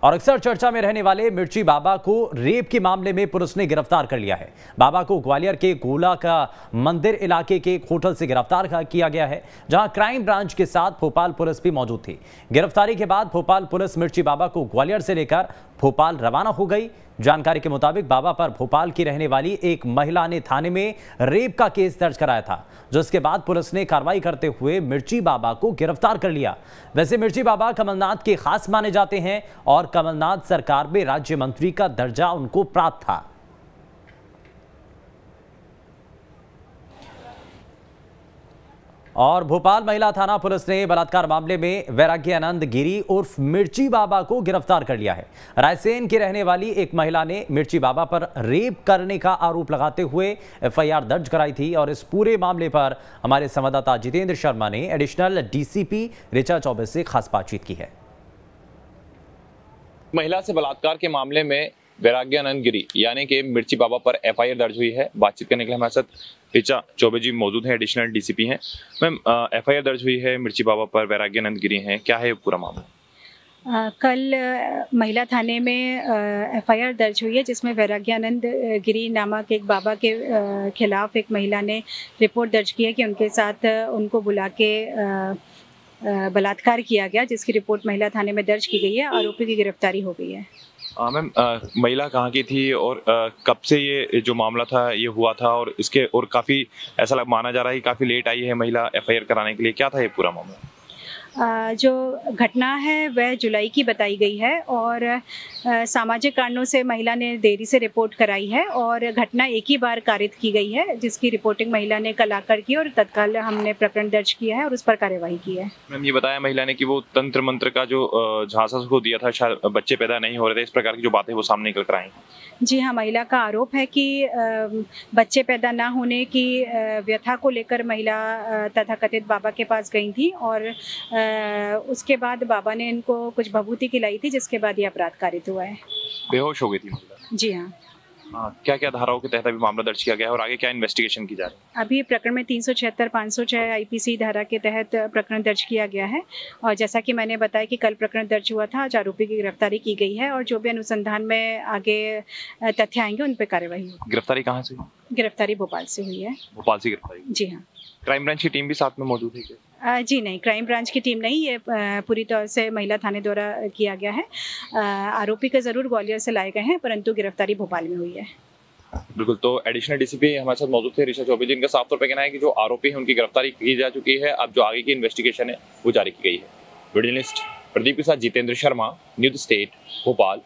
और अक्सर चर्चा में रहने वाले मिर्ची बाबा को रेप के मामले में पुलिस ने गिरफ्तार कर लिया है। बाबा को ग्वालियर के गोला का मंदिर इलाके के एक होटल से गिरफ्तार किया गया है, जहां क्राइम ब्रांच के साथ भोपाल पुलिस भी मौजूद थी। गिरफ्तारी के बाद भोपाल पुलिस मिर्ची बाबा को ग्वालियर से लेकर भोपाल रवाना हो गई। जानकारी के मुताबिक बाबा पर भोपाल की रहने वाली एक महिला ने थाने में रेप का केस दर्ज कराया था, जिसके बाद पुलिस ने कार्रवाई करते हुए मिर्ची बाबा को गिरफ्तार कर लिया। वैसे मिर्ची बाबा कमलनाथ के खास माने जाते हैं और कमलनाथ सरकार में राज्य मंत्री का दर्जा उनको प्राप्त था। और भोपाल महिला थाना पुलिस ने बलात्कार मामले में वैराग्यानंद गिरी उर्फ मिर्ची बाबा को गिरफ्तार कर लिया है। रायसेन की रहने वाली एक महिला ने मिर्ची बाबा पर रेप करने का आरोप लगाते हुए एफआईआर दर्ज कराई थी। और इस पूरे मामले पर हमारे संवाददाता जितेंद्र शर्मा ने एडिशनल डीसीपी ऋचा चौबे से खास बातचीत की है। महिला से बलात्कार के मामले में वैराग्यानंद गिरी यानी कि मिर्ची बाबा पर एफआईआर दर्ज हुई है। बातचीत करने के लिए हमारे साथ ऋचा चौबे जी मौजूद हैं, एडिशनल डीसीपी हैं। मैम, एफआईआर दर्ज हुई है मिर्ची बाबा पर, वैराग्यानंद गिरी हैं, क्या है पूरा मामला? कल महिला थाने में एफआईआर दर्ज हुई है, जिसमें वैराग्यानंद गिरी नामक एक बाबा के खिलाफ एक महिला ने रिपोर्ट दर्ज की है कि उनके साथ उनको बुला के बलात्कार किया गया, जिसकी रिपोर्ट महिला थाने में दर्ज की गई है। आरोपी की गिरफ्तारी हो गई है। मैम, महिला कहाँ की थी और कब से ये जो मामला था ये हुआ था, और काफ़ी ऐसा माना जा रहा है कि काफ़ी लेट आई है महिला एफआईआर कराने के लिए, क्या था ये पूरा मामला? जो घटना है वह जुलाई की बताई गई है और सामाजिक कारणों से महिला ने देरी से रिपोर्ट कराई है और घटना एक ही बार कारित की गई है, जिसकी रिपोर्टिंग महिला ने कल आकर की और तत्काल हमने प्रकरण दर्ज किया है और उस पर कार्यवाही की है। मैम, ये बताया महिला ने कि वो तंत्र मंत्र का जो झांसा उसको दिया था, शायद बच्चे पैदा नहीं हो रहे थे, इस प्रकार की जो बातें वो सामने निकल कर आई। जी हाँ, महिला का आरोप है कि बच्चे पैदा ना होने की व्यथा को लेकर महिला तथाकथित बाबा के पास गई थी और उसके बाद बाबा ने इनको कुछ भभूति खिलाई थी, जिसके बाद ये अपराध कारित हुआ है। बेहोश हो गई थी महिला? जी हाँ। क्या क्या धाराओं के तहत अभी मामला दर्ज किया गया है और आगे क्या इन्वेस्टिगेशन की जा रही है? अभी प्रकरण में 376, 506 आईपीसी धारा के तहत प्रकरण दर्ज किया गया है और जैसा कि मैंने बताया कि कल प्रकरण दर्ज हुआ था, आज आरोपी की गिरफ्तारी की गई है और जो भी अनुसंधान में आगे तथ्य आएंगे उन पर कार्रवाई होगी। गिरफ्तारी कहाँ से हुई? गिरफ्तारी भोपाल से हुई है। भोपाल से गिरफ्तारी? जी हाँ। क्राइम ब्रांच की टीम भी साथ में मौजूद है क्या? जी नहीं, क्राइम ब्रांच की टीम नहीं, ये पूरी तौर से महिला थाने द्वारा किया गया है। आरोपी को जरूर ग्वालियर से लाए गए हैं, परंतु गिरफ्तारी भोपाल में हुई है। बिल्कुल, तो एडिशनल डीसीपी हमारे साथ मौजूद थे ऋचा चौबे जी। इनका साफ तौर पर कहना है कि जो आरोपी है उनकी गिरफ्तारी की जा चुकी है, अब जो आगे की इन्वेस्टिगेशन है वो जारी की गई है। वीडियो जर्नलिस्ट प्रदीप के साथ जितेंद्र शर्मा, न्यूज़ स्टेट, भोपाल।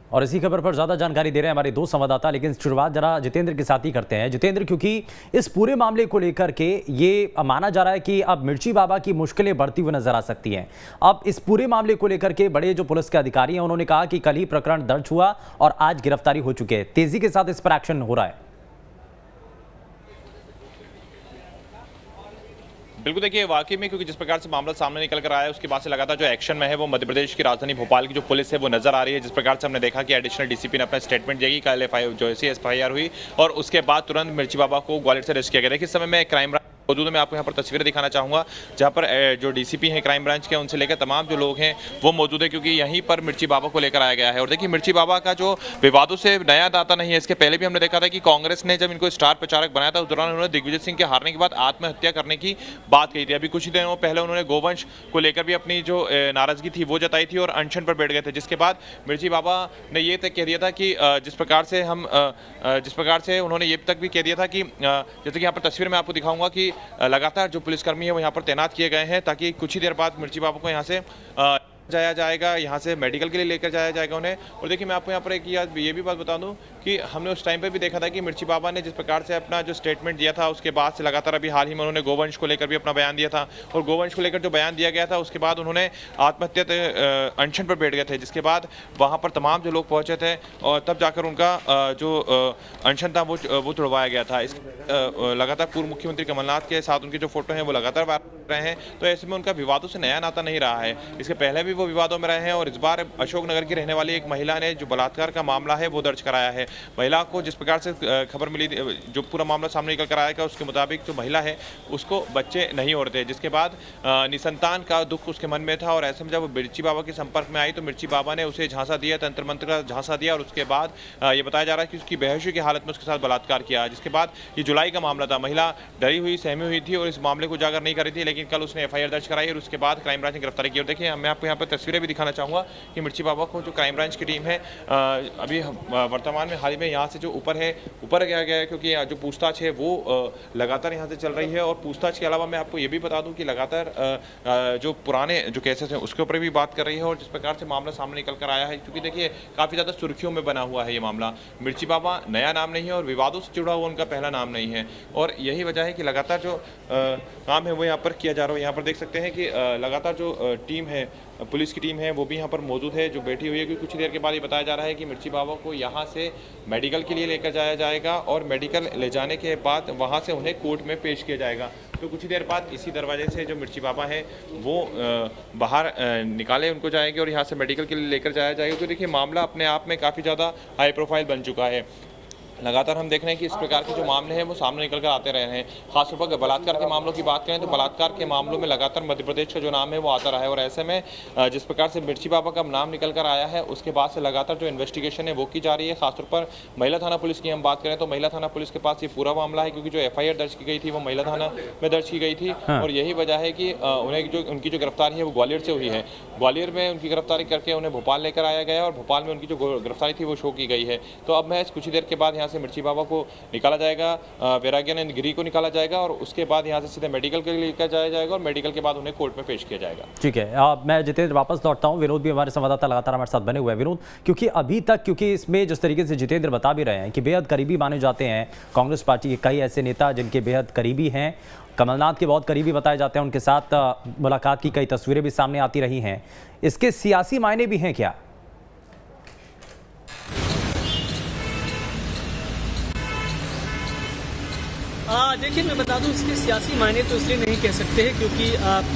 और इसी खबर पर ज्यादा जानकारी दे रहे हैं हमारे दो संवाददाता, लेकिन शुरुआत जरा जितेंद्र के साथ ही करते हैं। जितेंद्र, क्योंकि इस पूरे मामले को लेकर के ये माना जा रहा है कि अब मिर्ची बाबा की मुश्किलें बढ़ती हुई नजर आ सकती हैं। अब इस पूरे मामले को लेकर के बड़े जो पुलिस के अधिकारी हैं उन्होंने कहा कि कल ही प्रकरण दर्ज हुआ और आज गिरफ्तारी हो चुकी है। तेजी के साथ इस पर एक्शन हो रहा है। बिल्कुल, देखिए वाकई में, क्योंकि जिस प्रकार से मामला सामने निकल कर आया है उसके बाद से लगातार जो एक्शन में है वो मध्य प्रदेश की राजधानी भोपाल की जो पुलिस है वो नजर आ रही है। जिस प्रकार से हमने देखा कि एडिशनल डीसीपी ने अपना स्टेटमेंट दिया कि कल जो एफआईआर हुई और उसके बाद तुरंत मिर्ची बाबा को ग्वालियर से अरेस्ट किया गया। देखिए, इस समय में क्राइम ब्रांच मौजूद है, मैं आपको यहाँ पर तस्वीरें दिखाना चाहूँगा जहाँ पर जो डीसीपी हैं क्राइम ब्रांच के, उनसे लेकर तमाम जो लोग हैं वो मौजूद है, क्योंकि यहीं पर मिर्ची बाबा को लेकर आया गया है। और देखिए, मिर्ची बाबा का जो विवादों से नया नाता नहीं है। इसके पहले भी हमने देखा था कि कांग्रेस ने जब इनको स्टार प्रचारक बनाया था उस दौरान उन्होंने दिग्विजय सिंह के हारने के बाद आत्महत्या करने की बात कही थी। अभी कुछ ही दिनों पहले उन्होंने गोवंश को लेकर भी अपनी जो नाराजगी थी वो जताई थी और अनशन पर बैठ गए थे, जिसके बाद मिर्ची बाबा ने ये तक कह दिया था कि जिस प्रकार से उन्होंने ये तक भी कह दिया था कि जैसे कि यहाँ पर तस्वीर में आपको दिखाऊंगा कि लगातार जो पुलिसकर्मी है वो यहाँ पर तैनात किए गए हैं ताकि कुछ ही देर बाद मिर्ची बाबा को यहाँ से जाया जाएगा, यहाँ से मेडिकल के लिए लेकर जाया जाएगा उन्हें। और देखिए, मैं आपको यहाँ पर एक ये भी बात बता दूं कि हमने उस टाइम पे भी देखा था कि मिर्ची बाबा ने जिस प्रकार से अपना जो स्टेटमेंट दिया था उसके बाद से लगातार अभी हाल ही में उन्होंने गोवंश को लेकर भी अपना बयान दिया था और गोवंश को लेकर जो बयान दिया गया था उसके बाद उन्होंने आत्महत्या अनशन पर बैठ गए थे, जिसके बाद वहाँ पर तमाम जो लोग पहुँचे थे और तब जाकर उनका जो अनशन था वो तुड़वाया गया था। इस लगातार पूर्व मुख्यमंत्री कमलनाथ के साथ उनकी जो फोटो हैं वो लगातार वायरल रहे हैं, तो ऐसे में उनका विवादों से नया नाता नहीं रहा है। इसके पहले भी वो विवादों में रहे हैं और इस बार अशोकनगर की रहने वाली एक महिला ने जो बलात्कार का मामला है वो दर्ज कराया है महिला को जिस प्रकार से खबर मिली, जो पूरा मामला सामने निकल कर आएगा उसके मुताबिक जो महिला है उसको बच्चे नहीं हो रहे थे, जिसके बाद निसंतान का दुख उसके मन में था। और ऐसे में जब वो मिर्ची बाबा के संपर्क में आई तो मिर्ची बाबा ने उसे झांसा दिया, तंत्र मंत्र का झांसा दिया, और उसके बाद ये बताया जा रहा है कि उसकी बेहोशी की हालत में उसके साथ बलात्कार किया। जिसके बाद ये जुलाई का मामला था। महिला डरी हुई, सहमी हुई थी और इस मामले को उजागर नहीं कर रही थी, लेकिन कल उसने FIR दर्ज कराई और उसके बाद क्राइम ब्रांच ने गिरफ्तारी की। और देखिए, मैं आपको यहाँ पर तस्वीरें भी दिखाना चाहूँगा कि मिर्ची बाबा को जो क्राइम ब्रांच की टीम है अभी वर्तमान में हाल ही में यहाँ से जो ऊपर गया गया है, क्योंकि जो पूछताछ है वो लगातार यहाँ से चल रही है। और पूछताछ के अलावा मैं आपको ये भी बता दूं कि लगातार जो पुराने जो केसेस हैं उसके ऊपर भी बात कर रही है। और जिस प्रकार से मामला सामने निकल कर आया है, क्योंकि देखिए काफ़ी ज़्यादा सुर्खियों में बना हुआ है ये मामला। मिर्ची बाबा नया नाम नहीं है और विवादों से जुड़ा हुआ उनका पहला नाम नहीं है, और यही वजह है कि लगातार जो काम है वो यहाँ पर किया जा रहा है। यहाँ पर देख सकते हैं कि लगातार जो टीम है, पुलिस की टीम है, वो भी यहाँ पर मौजूद है, जो बैठी हुई है। क्योंकि कुछ देर के बाद ये बताया जा रहा है कि मिर्ची बाबा को यहाँ से मेडिकल के लिए लेकर जाया जाएगा और मेडिकल ले जाने के बाद वहाँ से उन्हें कोर्ट में पेश किया जाएगा। तो कुछ ही देर बाद इसी दरवाजे से जो मिर्ची बाबा है वो बाहर निकाले उनको जाएंगे और यहाँ से मेडिकल के लिए लेकर जाया जाएगा। तो देखिए, मामला अपने आप में काफ़ी ज़्यादा हाई प्रोफाइल बन चुका है। लगातार हम देख रहे हैं कि इस प्रकार के जो मामले हैं वो सामने निकल कर आते रहे हैं। खासतौर पर बलात्कार के मामलों की बात करें तो बलात्कार के मामलों में लगातार मध्य प्रदेश का जो नाम है वो आता रहा है। और ऐसे में जिस प्रकार से मिर्ची बाबा का नाम निकल कर आया है, उसके बाद से लगातार जो इन्वेस्टिगेशन है वो की जा रही है। खासतौर पर महिला थाना पुलिस की हम बात करें तो महिला थाना पुलिस के पास ये पूरा मामला है, क्योंकि जो FIR दर्ज की गई थी वो महिला थाना में दर्ज की गई थी। और यही वजह है कि उनकी जो गिरफ्तारी है वो ग्वालियर से हुई है। ग्वालियर में उनकी गिरफ्तारी करके उन्हें भोपाल लेकर आया गया और भोपाल में उनकी जो गिरफ्तारी थी वो शो की गई है। तो अब मैं कुछ ही देर के बाद यहाँ से मिर्ची बाबा को निकाला जाएगा, वैराग्यानंद गिरी को निकाला जाएगा और उसके बाद यहाँ से सीधे मेडिकल के लिए लेकर जाया जाएगा और मेडिकल के बाद उन्हें कोर्ट में पेश किया जाएगा। ठीक है, मैं जितेंद्र वापस लौटता हूँ। विनोद भी हमारे संवाददाता लगातार हमारे साथ बने हुए हैं। विनोद, क्योंकि अभी तक इसमें जिस तरीके से जितेंद्र बता भी रहे हैं कि बेहद करीबी माने जाते हैं कांग्रेस पार्टी के कई ऐसे नेता जिनके बेहद करीबी हैं, कमलनाथ के बहुत करीबी बताए जाते हैं, उनके साथ मुलाकात की कई तस्वीरें भी सामने आती रही हैं। इसके सियासी मायने भी हैं क्या? देखिए, मैं बता दूं, इसके सियासी मायने तो इसलिए नहीं कह सकते हैं क्योंकि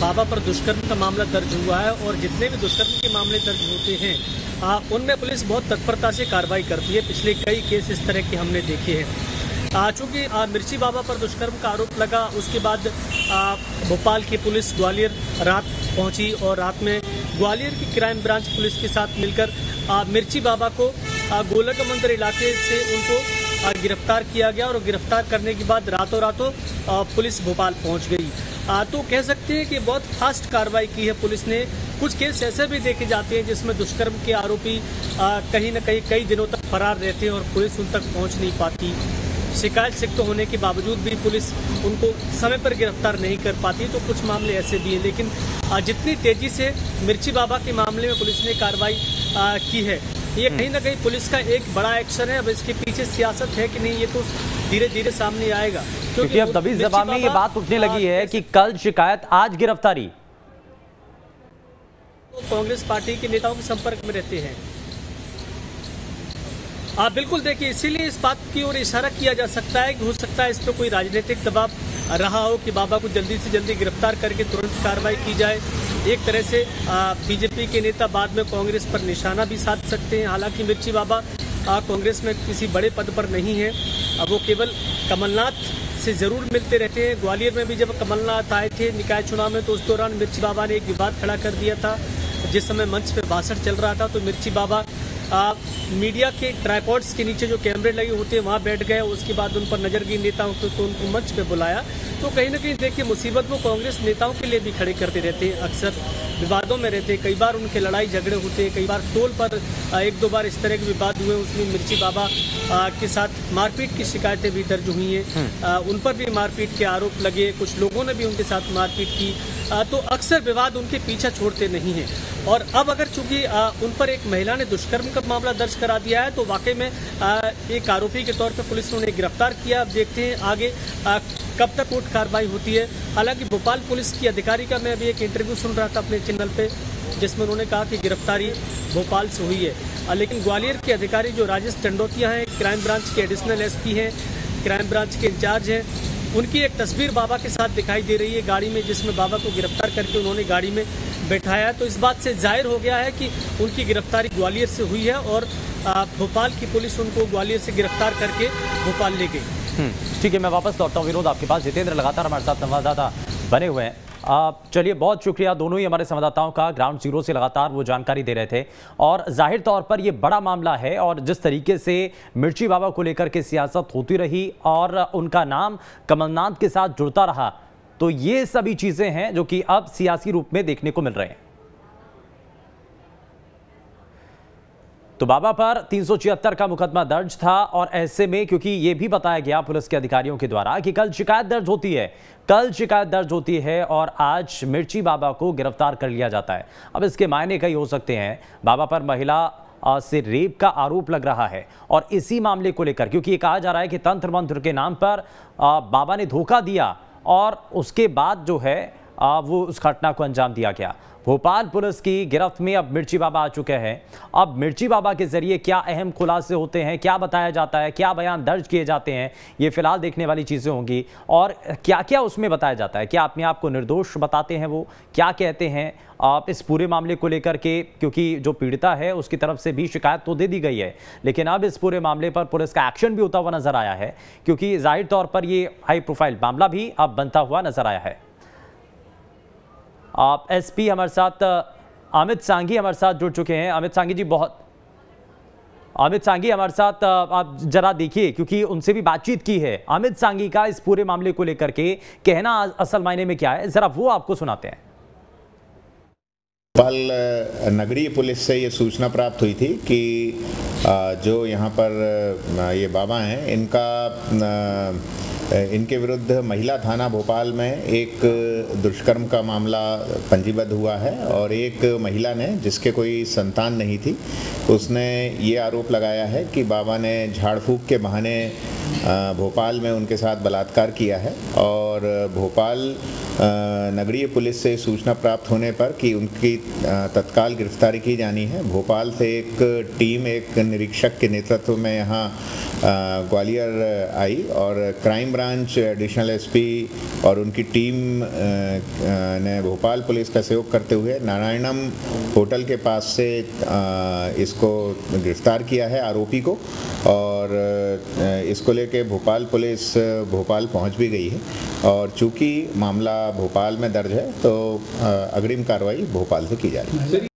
बाबा पर दुष्कर्म का मामला दर्ज हुआ है और जितने भी दुष्कर्म के मामले दर्ज होते हैं उनमें पुलिस बहुत तत्परता से कार्रवाई करती है। पिछले कई केस इस तरह के हमने देखे हैं। चूँकि मिर्ची बाबा पर दुष्कर्म का आरोप लगा, उसके बाद भोपाल की पुलिस ग्वालियर रात पहुंची और रात में ग्वालियर की क्राइम ब्रांच पुलिस के साथ मिलकर मिर्ची बाबा को गोलक मंदिर इलाके से उनको गिरफ्तार किया गया और गिरफ्तार करने के बाद रातों रातों पुलिस भोपाल पहुंच गई। तो कह सकते हैं कि बहुत फास्ट कार्रवाई की है पुलिस ने। कुछ केस ऐसे भी देखे जाते हैं जिसमें दुष्कर्म के आरोपी कहीं न कहीं कई दिनों तक फरार रहते हैं और पुलिस उन तक पहुंच नहीं पाती। शिकायत सिक्त होने के बावजूद भी पुलिस उनको समय पर गिरफ्तार नहीं कर पाती। तो कुछ मामले ऐसे भी हैं, लेकिन जितनी तेजी से मिर्ची बाबा के मामले में पुलिस ने कार्रवाई की है, ये कहीं ना कहीं पुलिस का एक बड़ा एक्शन है। अब इसके पीछे सियासत है कि नहीं, ये तो धीरे धीरे सामने आएगा, क्योंकि अब दबी जबान में ये बात उठने लगी है कि कल शिकायत आज गिरफ्तारी। तो कांग्रेस पार्टी के नेताओं के संपर्क में रहते हैं। बिल्कुल, देखिए, इसीलिए इस बात की ओर इशारा किया जा सकता है कि हो सकता है इस पर कोई राजनीतिक दबाव रहा हो कि बाबा को जल्दी से जल्दी गिरफ्तार करके तुरंत कार्रवाई की जाए। एक तरह से बीजेपी के नेता बाद में कांग्रेस पर निशाना भी साध सकते हैं। हालांकि मिर्ची बाबा कांग्रेस में किसी बड़े पद पर नहीं है, वो केवल कमलनाथ से जरूर मिलते रहते हैं। ग्वालियर में भी जब कमलनाथ आए थे निकाय चुनाव में तो उस दौरान मिर्ची बाबा ने एक विवाद खड़ा कर दिया था। जिस समय मंच पे भाषण चल रहा था तो मिर्ची बाबा मीडिया के ट्राइपॉड्स के नीचे जो कैमरे लगे होते हैं वहाँ बैठ गए। उसके बाद उन पर नजर गई नेताओं को तो उनको मंच पे बुलाया। तो कहीं ना कहीं देखिए, मुसीबत वो कांग्रेस नेताओं के लिए भी खड़े करते रहते हैं, अक्सर विवादों में रहते हैं। कई बार उनके लड़ाई झगड़े होते हैं, कई बार टोल पर एक दो बार इस तरह के विवाद हुए, उसमें मिर्ची बाबा के साथ मारपीट की शिकायतें भी दर्ज हुई हैं। उन पर भी मारपीट के आरोप लगे, कुछ लोगों ने भी उनके साथ मारपीट की। तो अक्सर विवाद उनके पीछा छोड़ते नहीं हैं। और अब अगर चूंकि उन पर एक महिला ने दुष्कर्म का मामला दर्ज करा दिया है तो वाकई में एक आरोपी के तौर पर पुलिस ने उन्हें गिरफ्तार किया। अब देखते हैं आगे कब तक कोर्ट कार्रवाई होती है। हालांकि भोपाल पुलिस की अधिकारी का मैं अभी एक इंटरव्यू सुन रहा था अपने चैनल पे, जिसमें उन्होंने कहा कि गिरफ्तारी भोपाल से हुई है। लेकिन ग्वालियर के अधिकारी जो राजेश चंडोतिया हैं, क्राइम ब्रांच के एडिशनल SP हैं, क्राइम ब्रांच के इंचार्ज हैं, उनकी एक तस्वीर बाबा के साथ दिखाई दे रही है गाड़ी में, जिसमें बाबा को गिरफ्तार करके उन्होंने गाड़ी में बैठाया, तो इस बात से जाहिर हो गया है कि उनकी गिरफ्तारी ग्वालियर से हुई है और भोपाल की पुलिस उनको ग्वालियर से गिरफ्तार करके भोपाल ले गई। ठीक है, मैं वापस लौटता हूँ विनोद आपके पास। जितेंद्र लगातार हमारे साथ संवाददाता बने हुए हैं। चलिए, बहुत शुक्रिया दोनों ही हमारे संवाददाताओं का, ग्राउंड जीरो से लगातार वो जानकारी दे रहे थे। और जाहिर तौर पर ये बड़ा मामला है और जिस तरीके से मिर्ची बाबा को लेकर के सियासत होती रही और उनका नाम कमलनाथ के साथ जुड़ता रहा, तो ये सभी चीजें हैं जो कि अब सियासी रूप में देखने को मिल रहे हैं। तो बाबा पर 376 का मुकदमा दर्ज था और ऐसे में क्योंकि ये भी बताया गया पुलिस के अधिकारियों के द्वारा कि कल शिकायत दर्ज होती है और आज मिर्ची बाबा को गिरफ्तार कर लिया जाता है। अब इसके मायने कई हो सकते हैं। बाबा पर महिला से रेप का आरोप लग रहा है और इसी मामले को लेकर क्योंकि ये कहा जा रहा है कि तंत्र मंत्र के नाम पर बाबा ने धोखा दिया और उसके बाद जो है वो उस घटना को अंजाम दिया गया। भोपाल पुलिस की गिरफ्त में अब मिर्ची बाबा आ चुके हैं। अब मिर्ची बाबा के जरिए क्या अहम खुलासे होते हैं, क्या बताया जाता है, क्या बयान दर्ज किए जाते हैं, ये फिलहाल देखने वाली चीज़ें होंगी। और क्या क्या उसमें बताया जाता है, क्या अपने आप को निर्दोष बताते हैं, वो क्या कहते हैं आप इस पूरे मामले को लेकर के, क्योंकि जो पीड़िता है उसकी तरफ से भी शिकायत तो दे दी गई है, लेकिन अब इस पूरे मामले पर पुलिस का एक्शन भी होता हुआ नजर आया है क्योंकि जाहिर तौर पर ये हाई प्रोफाइल मामला भी अब बनता हुआ नजर आया है। आप एसपी हमारे साथ अमित सांघी हमारे साथ जुड़ चुके हैं। अमित सांघी हमारे साथ आप जरा देखिए क्योंकि उनसे भी बातचीत की है। अमित सांघी का इस पूरे मामले को लेकर के कहना असल मायने में क्या है, जरा वो आपको सुनाते हैं। भोपाल नगरीय पुलिस से ये सूचना प्राप्त हुई थी कि जो यहाँ पर ये बाबा हैं इनके विरुद्ध महिला थाना भोपाल में एक दुष्कर्म का मामला पंजीबद्ध हुआ है और एक महिला ने, जिसके कोई संतान नहीं थी, उसने ये आरोप लगाया है कि बाबा ने झाड़ फूक के बहाने भोपाल में उनके साथ बलात्कार किया है। और भोपाल नगरीय पुलिस से सूचना प्राप्त होने पर कि उनकी तत्काल गिरफ्तारी की जानी है, भोपाल से एक टीम, एक निरीक्षक के नेतृत्व में यहाँ ग्वालियर आई और क्राइम ब्रांच एडिशनल एसपी और उनकी टीम ने भोपाल पुलिस का सहयोग करते हुए नारायणम होटल के पास से इसको गिरफ्तार किया है, आरोपी को। और इसको लेके भोपाल पुलिस भोपाल पहुंच भी गई है और चूंकि मामला भोपाल में दर्ज है तो अग्रिम कार्रवाई भोपाल से की जा रही है।